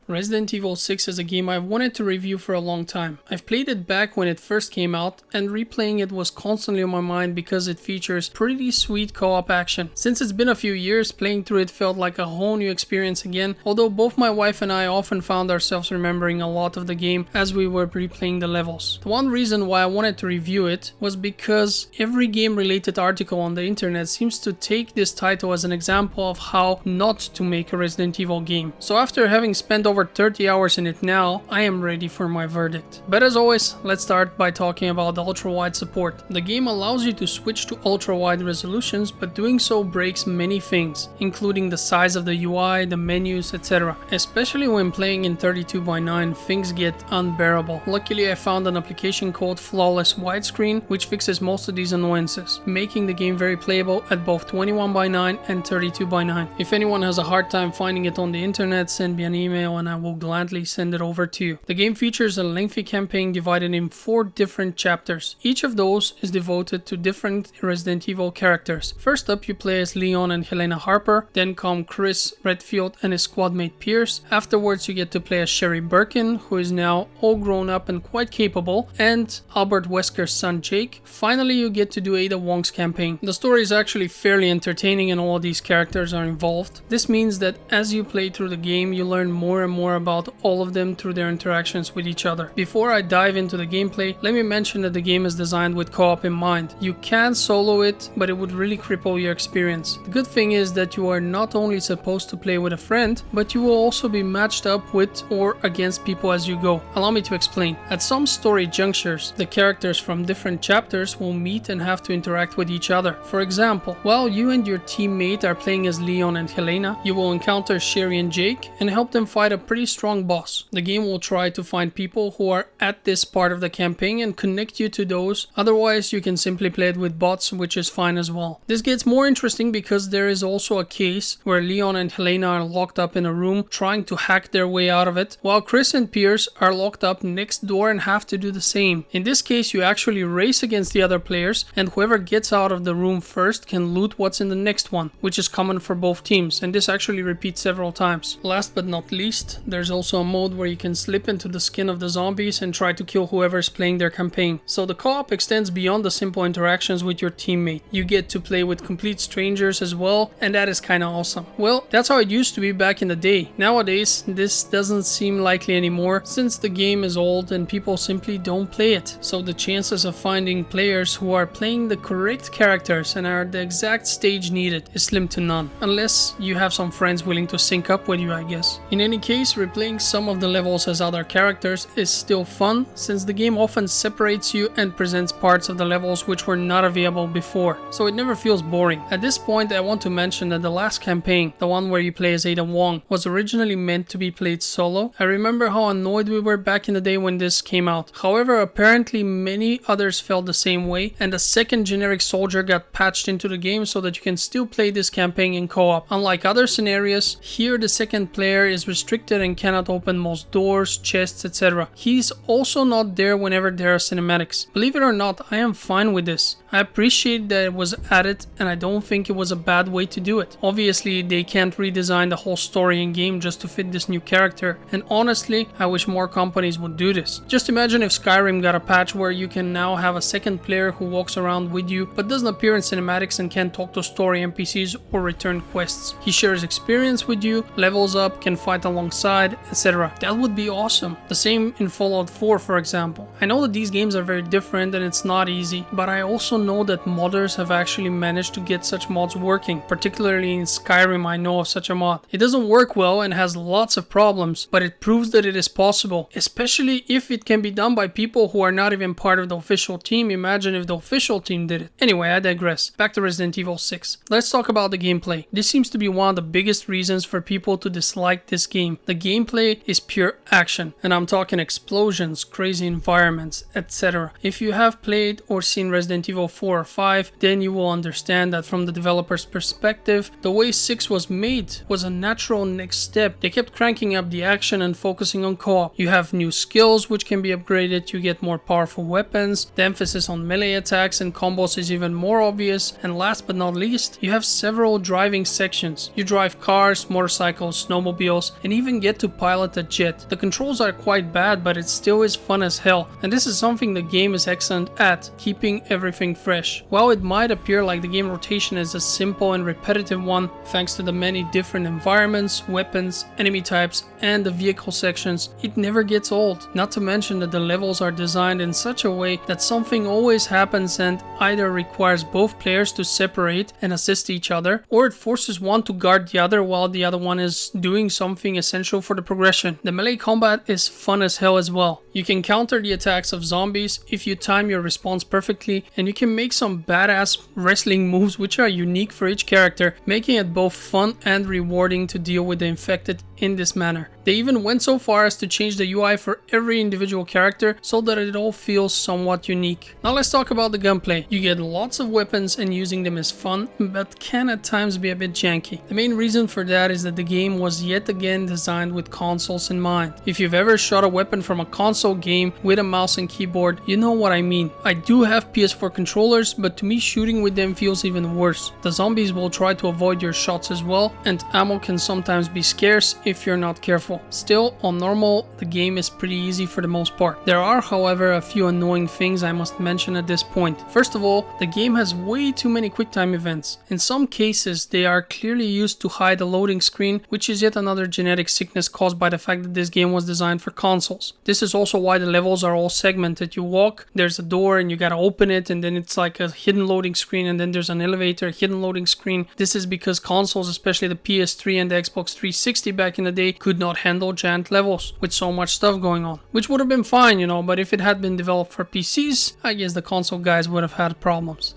Resident Evil 6 is a game I've wanted to review for a long time. I've played it back when it first came out, and replaying it was constantly on my mind because it features pretty sweet co-op action. Since it's been a few years, playing through it felt like a whole new experience again, although both my wife and I often found ourselves remembering a lot of the game as we were replaying the levels. The one reason why I wanted to review it was because every game-related article on the internet seems to take this title as an example of how not to make a Resident Evil game. So after having spent over 30 hours in it now, I am ready for my verdict. But as always, let's start by talking about the ultra-wide support. The game allows you to switch to ultra-wide resolutions, but doing so breaks many things, including the size of the UI, the menus, etc. Especially when playing in 32:9, things get unbearable. Luckily, I found an application called Flawless Widescreen, which fixes most of these annoyances, making the game very playable at both 21:9 and 32:9. If anyone has a hard time finding it on the internet, send me an email and I will gladly send it over to you. The game features a lengthy campaign divided in 4 different chapters. Each of those is devoted to different Resident Evil characters. First up, you play as Leon and Helena Harper, then come Chris Redfield and his squadmate Pierce. Afterwards, you get to play as Sherry Birkin, who is now all grown up and quite capable, and Albert Wesker's son Jake. Finally, you get to do Ada Wong's campaign. The story is actually fairly entertaining and all these characters are involved. This means that as you play through the game, you learn more and more about all of them through their interactions with each other. Before I dive into the gameplay, let me mention that the game is designed with co-op in mind. You can solo it, but it would really cripple your experience. The good thing is that you are not only supposed to play with a friend, but you will also be matched up with or against people as you go. Allow me to explain. At some story junctures, the characters from different chapters will meet and have to interact with each other. For example, while you and your teammate are playing as Leon and Helena, you will encounter Sherry and Jake and help them fight a pretty strong boss. The game will try to find people who are at this part of the campaign and connect you to those. Otherwise, you can simply play it with bots, which is fine as well. This gets more interesting because there is also a case where Leon and Helena are locked up in a room trying to hack their way out of it, while Chris and Pierce are locked up next door and have to do the same. In this case, you actually race against the other players, and whoever gets out of the room first can loot what's in the next one, which is common for both teams, and this actually repeats several times. Last but not least, there's also a mode where you can slip into the skin of the zombies and try to kill whoever is playing their campaign. So the co-op extends beyond the simple interactions with your teammate. You get to play with complete strangers as well, and that is kinda awesome. Well, that's how it used to be back in the day. Nowadays, this doesn't seem likely anymore since the game is old and people simply don't play it. So the chances of finding players who are playing the correct characters and are at the exact stage needed is slim to none. Unless you have some friends willing to sync up with you, I guess. In any case, replaying some of the levels as other characters is still fun, since the game often separates you and presents parts of the levels which were not available before, so it never feels boring. At this point, I want to mention that the last campaign, the one where you play as Ada Wong, was originally meant to be played solo. I remember how annoyed we were back in the day when this came out. However, apparently many others felt the same way, and a second generic soldier got patched into the game so that you can still play this campaign in co-op. Unlike other scenarios, here the second player is restricted and cannot open most doors, chests, etc. He's also not there whenever there are cinematics. Believe it or not, I am fine with this. I appreciate that it was added, and I don't think it was a bad way to do it. Obviously, they can't redesign the whole story in game just to fit this new character, and honestly, I wish more companies would do this. Just imagine if Skyrim got a patch where you can now have a second player who walks around with you but doesn't appear in cinematics and can't talk to story NPCs or return quests. He shares experience with you, levels up, can fight alongside, etc. That would be awesome. The same in Fallout 4, for example. I know that these games are very different and it's not easy, but I also know that modders have actually managed to get such mods working. Particularly in Skyrim, I know of such a mod. It doesn't work well and has lots of problems, but it proves that it is possible, especially if it can be done by people who are not even part of the official team. Imagine if the official team did it. Anyway, I digress. Back to Resident Evil 6. Let's talk about the gameplay. This seems to be one of the biggest reasons for people to dislike this game. The gameplay is pure action, and I'm talking explosions, crazy environments, etc. If you have played or seen Resident Evil 4 or 5, then you will understand that from the developer's perspective, the way 6 was made was a natural next step. They kept cranking up the action and focusing on co-op. You have new skills which can be upgraded, you get more powerful weapons, the emphasis on melee attacks and combos is even more obvious, and last but not least, you have several driving sections. You drive cars, motorcycles, snowmobiles, and even even get to pilot a jet. The controls are quite bad, but it still is fun as hell, and this is something the game is excellent at, keeping everything fresh. While it might appear like the game rotation is a simple and repetitive one, thanks to the many different environments, weapons, enemy types, and the vehicle sections, it never gets old. Not to mention that the levels are designed in such a way that something always happens and either requires both players to separate and assist each other, or it forces one to guard the other while the other one is doing something essential for the progression. The melee combat is fun as hell as well. You can counter the attacks of zombies if you time your response perfectly, and you can make some badass wrestling moves which are unique for each character, making it both fun and rewarding to deal with the infected in this manner. They even went so far as to change the UI for every individual character so that it all feels somewhat unique. Now let's talk about the gunplay. You get lots of weapons and using them is fun, but can at times be a bit janky. The main reason for that is that the game was yet again designed with consoles in mind. If you've ever shot a weapon from a console game with a mouse and keyboard, you know what I mean. I do have PS4 controllers, but to me shooting with them feels even worse. The zombies will try to avoid your shots as well, and ammo can sometimes be scarce if you're not careful. Still, on normal, the game is pretty easy for the most part. There are, however, a few annoying things I must mention at this point. First of all, the game has way too many QuickTime events. In some cases, they are clearly used to hide a loading screen, which is yet another genetic sickness caused by the fact that this game was designed for consoles. This is also why the levels are all segmented. You walk, there's a door and you gotta open it, and then it's like a hidden loading screen, and then there's an elevator, hidden loading screen. This is because consoles, especially the PS3 and the Xbox 360 back in the day, could not handle giant levels with so much stuff going on, which would have been fine, you know, but if it had been developed for PCs, I guess the console guys would have had problems.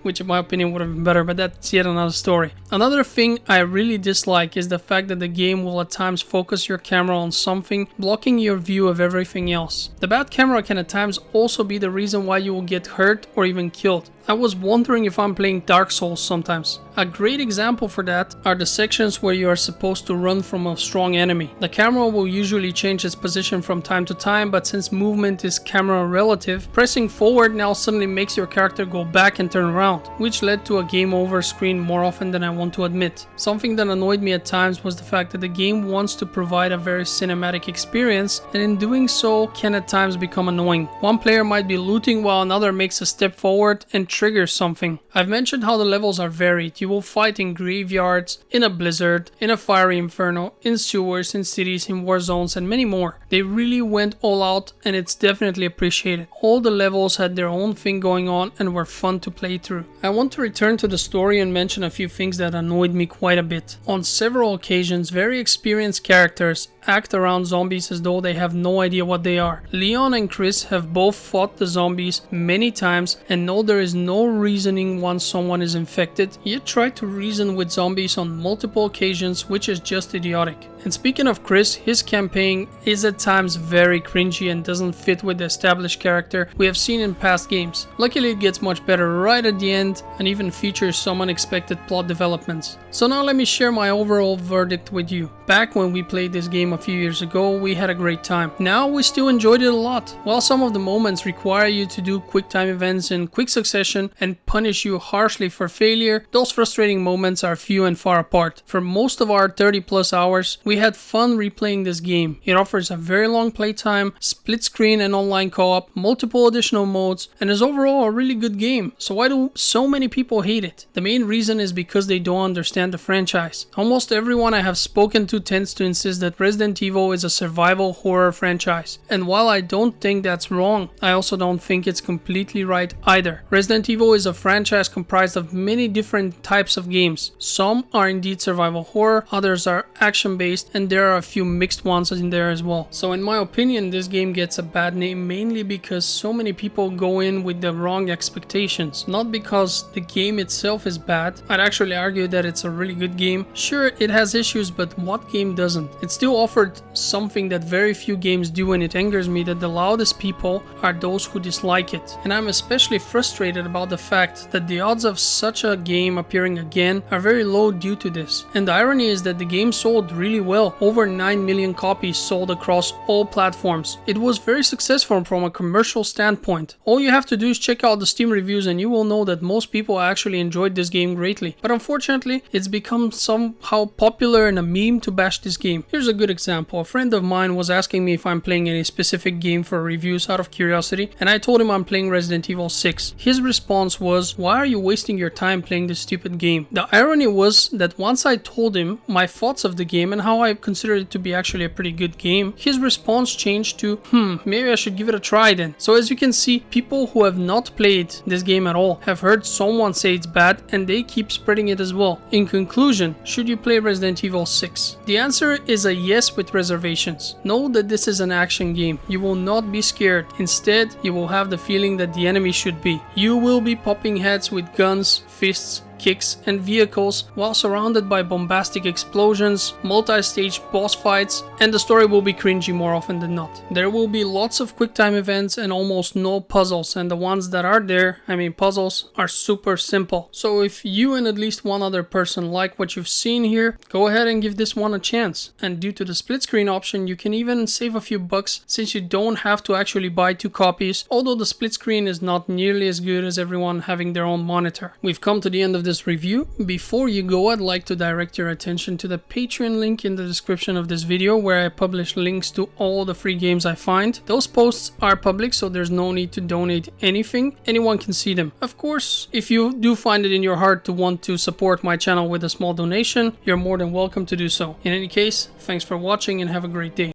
Which in my opinion would have been better, but that's yet another story. Another thing I really dislike is the fact that the game will at times focus your camera on something, blocking your view of everything else. The bad camera can at times also be the reason why you will get hurt or even killed. I was wondering if I'm playing Dark Souls sometimes. A great example for that are the sections where you are supposed to run from a strong enemy. The camera will usually change its position from time to time, but since movement is camera relative, pressing forward now suddenly makes your character go back and turn around, which led to a game over screen more often than I want to admit. Something that annoyed me at times was the fact that the game wants to provide a very cinematic experience, and in doing so can at times become annoying. One player might be looting while another makes a step forward and triggers something. I've mentioned how the levels are varied. You will fight in graveyards, in a blizzard, in a fiery inferno, in sewers, in cities, in war zones, and many more. They really went all out, and it's definitely appreciated. All the levels had their own thing going on and were fun to play through. I want to return to the story and mention a few things that annoyed me quite a bit. On several occasions, very experienced characters act around zombies as though they have no idea what they are. Leon and Chris have both fought the zombies many times and know there is no reasoning once someone is infected, yet try to reason with zombies on multiple occasions, which is just idiotic. And speaking of Chris, his campaign is at times very cringy and doesn't fit with the established character we have seen in past games. Luckily it gets much better right at the end and even features some unexpected plot developments. So now let me share my overall verdict with you. Back when we played this game a few years ago, we had a great time. Now we still enjoyed it a lot. While some of the moments require you to do quick time events in quick succession and punish you harshly for failure, those frustrating moments are few and far apart. For most of our 30 plus hours, we had fun replaying this game. It offers a very long playtime, split screen and online co-op, multiple additional modes, and is overall a really good game. So why do so many people hate it? The main reason is because they don't understand the franchise. Almost everyone I have spoken to tends to insist that Resident Evil is a survival horror franchise. And while I don't think that's wrong, I also don't think it's completely right either. Resident Evil is a franchise comprised of many different types of games. Some are indeed survival horror, others are action-based, and there are a few mixed ones in there as well. So in my opinion, this game gets a bad name mainly because so many people go in with the wrong expectations. Not because the game itself is bad. I'd actually argue that it's a really good game. Sure, it has issues, but what game doesn't? It still offered something that very few games do, and it angers me that the loudest people are those who dislike it. And I'm especially frustrated about the fact that the odds of such a game appearing again are very low due to this. And the irony is that the game sold really well well, over 9 million copies sold across all platforms. It was very successful from a commercial standpoint. All you have to do is check out the Steam reviews and you will know that most people actually enjoyed this game greatly. But unfortunately, it's become somehow popular and a meme to bash this game. Here's a good example. A friend of mine was asking me if I'm playing any specific game for reviews out of curiosity, and I told him I'm playing Resident Evil 6. His response was, "Why are you wasting your time playing this stupid game?" The irony was that once I told him my thoughts of the game and how I considered it to be actually a pretty good game, his response changed to, maybe I should give it a try then. So as you can see, people who have not played this game at all have heard someone say it's bad and they keep spreading it as well. In conclusion, should you play Resident Evil 6? The answer is a yes with reservations. Know that this is an action game. You will not be scared. Instead, you will have the feeling that the enemy should be. You will be popping heads with guns, fists, kicks and vehicles while surrounded by bombastic explosions, multi-stage boss fights, and the story will be cringy more often than not. There will be lots of quick time events and almost no puzzles, and the ones that are there, puzzles, are super simple. So if you and at least one other person like what you've seen here, go ahead and give this one a chance. And due to the split screen option, you can even save a few bucks since you don't have to actually buy 2 copies, although the split screen is not nearly as good as everyone having their own monitor. We've come to the end of this review. Before you go, I'd like to direct your attention to the Patreon link in the description of this video, where I publish links to all the free games I find. Those posts are public, so there's no need to donate anything. Anyone can see them. Of course, if you do find it in your heart to want to support my channel with a small donation, you're more than welcome to do so. In any case, thanks for watching and have a great day.